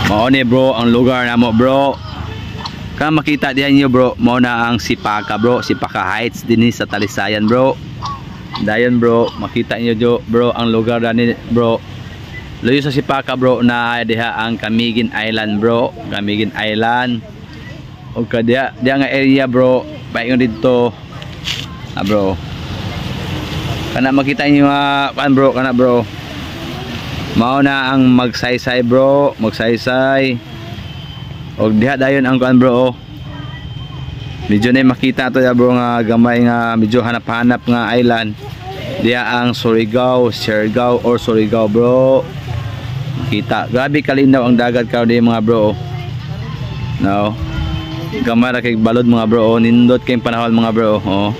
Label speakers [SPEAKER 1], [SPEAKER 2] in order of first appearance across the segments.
[SPEAKER 1] Mao ni bro ang lugar namo bro. Kaya makita diyan niyo bro, mao na ang Sipaka bro, Sipaka Heights dinhi sa Talisayan bro. Dayon bro, makita niyo bro ang lugar dani bro. Luyo sa Sipaka bro na diha ang Camiguin Island bro, Camiguin Island. O kadya diha nga area bro, paingon dito. Bro. Kana makita niyo kan bro, kana bro. Mao na ang magsaysay bro, magsaysay. Og diha dayon ang kuan bro. Medyo na makita to ya bro nga gamay nga medyo hanap-hanap nga island. Diha ang Surigao, Siargao or Surigao bro. Makita, grabe kalinaw ang dagat karon di mga bro. No. Gamay ra kay balod mga bro, nindot kay panahon mga bro. Oh.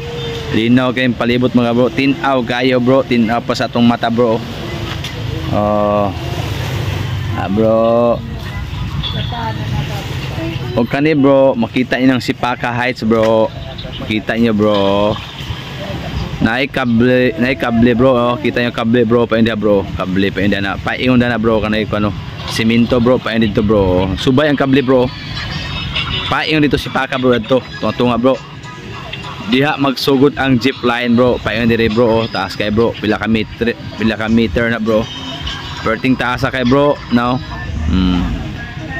[SPEAKER 1] Linaw kay palibot mga bro, tinaw kayo bro, tinaw pa sa atong mata bro. Oh. Bro. O kani bro, makita niyo ng Sipaka Heights bro. Makita niyo bro. Naay kable bro, oh. Kita niyo kable bro, pa india bro. Kable pa india na. Paingon na bro kanay kuno. Semento bro, pa dito bro. Subay ang kable bro. Paingon dito Sipaka bro adto. Tunga bro. Diha magsugod ang jeep line bro. Paingon dire bro, oh. Taas kay bro. Pila ka meter na bro. Perting taas kay bro, no.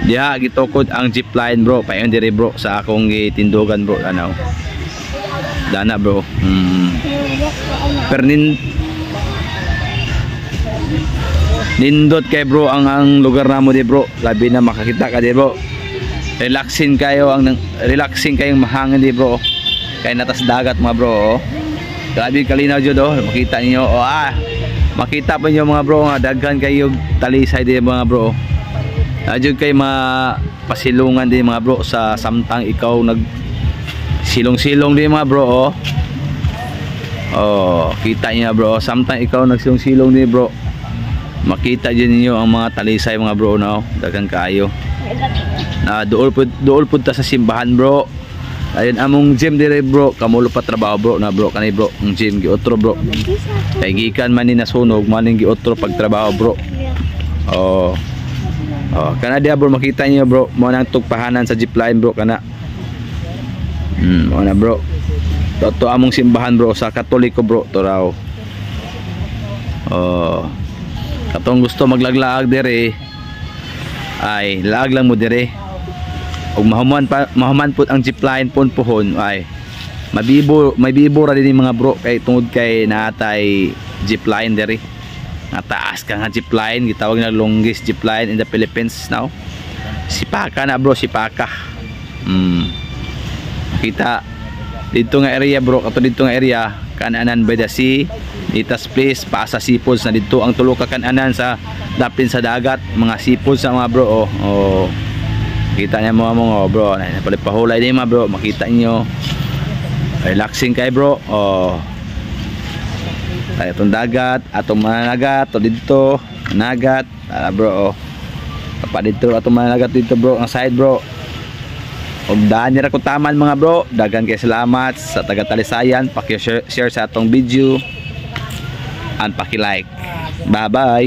[SPEAKER 1] Diha gitukod ang jeep line bro, payon dire bro sa akong gitindugan bro ano. Dana bro. Nindot kay bro ang lugar namo di bro. Labi na makakita ka di bro. Relaxing kayong mahangin di bro. Kay natas dagat mga bro. Grabe kalinaw jud oh. Makita niyo makita pa niyo mga bro nga daghan kayo talisay di mga bro. Adyo kay pasilungan din mga bro sa samtang ikaw nag silong-silong din mga bro. Oh, kita niya bro, samtang ikaw nagsilong-silong din bro. Makita din niyo ang mga talisay mga bro no, daghan kaayo. Na duol pud ta sa simbahan bro. Ayun among gym dire bro, kamulo pa trabaho bro na bro kanay bro, ang gym giotro bro. Kay gikan man ni nasunog maning giotro pagtrabaho bro. Kana dia bro makita niyo bro, mo nang tugpahanan sa jeepline bro kana. Mo na bro. Toto among simbahan bro sa Katoliko bro to raw. Katong gusto maglaglaag dire ay laag lang mo dire. Og mahuman pud ang jeepline pohon ay may bibo ra din mga bro kay tungod kay natay jeepline dire. Nataas ka nga jeepline, gitawag na longest jeepline in the Philippines now. Sipaka na bro, Sipaka. Kita dito nga area bro, kato dito nga area kananan by the sea. Itas place pa sa seafoods na dito ang tulo ka kananan sa dapin sa dagat, mga seafoods sa mga bro. Kita niya mga bro, napalipahulay din mga bro, makita niyo. Relaxing kay bro. Ay itong dagat, atong mananagat to dito, nagat, bro. Kapag dito atong mananagat dito bro, ang side bro. Og daan nira ko taman mga bro. Dagan kay salamat sa taga Talisayan, paki-share sa atong video and paki-like. Bye-bye.